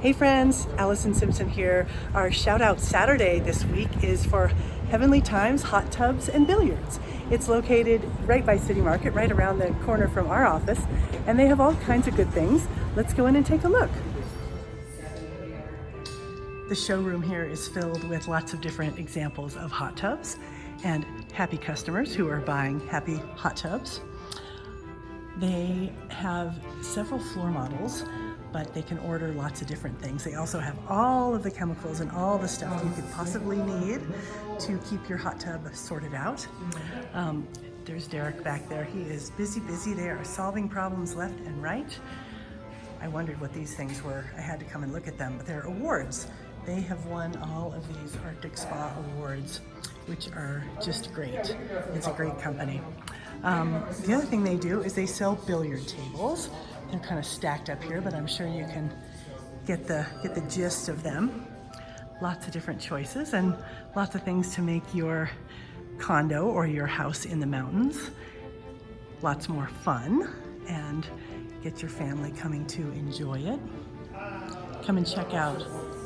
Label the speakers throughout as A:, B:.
A: Hey friends, Allison Simson here. Our Shoutout Saturday this week is for Heavenly Times Hot Tubs and Billiards. It's located right by City Market, right around the corner from our office, and they have all kinds of good things. Let's go in and take a look. The showroom here is filled with lots of different examples of hot tubs and happy customers who are buying happy hot tubs. They have several floor models, but they can order lots of different things. They also have all of the chemicals and all the stuff you could possibly need to keep your hot tub sorted out. There's Derek back there. He is busy. They are solving problems left and right. I wondered what these things were. I had to come and look at them, but they're awards. They have won all of these Arctic Spa awards, which are just great. It's a great company. The other thing they do is they sell billiard tables. They're kind of stacked up here, but I'm sure you can get the gist of them. Lots of different choices and lots of things to make your condo or your house in the mountains lots more fun and get your family coming to enjoy it. Come and check out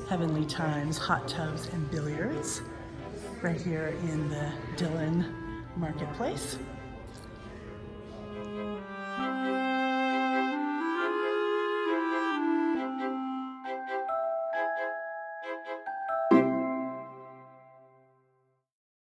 A: Heavenly Times Hot Tubs and Billiards right here in the Dillon Marketplace.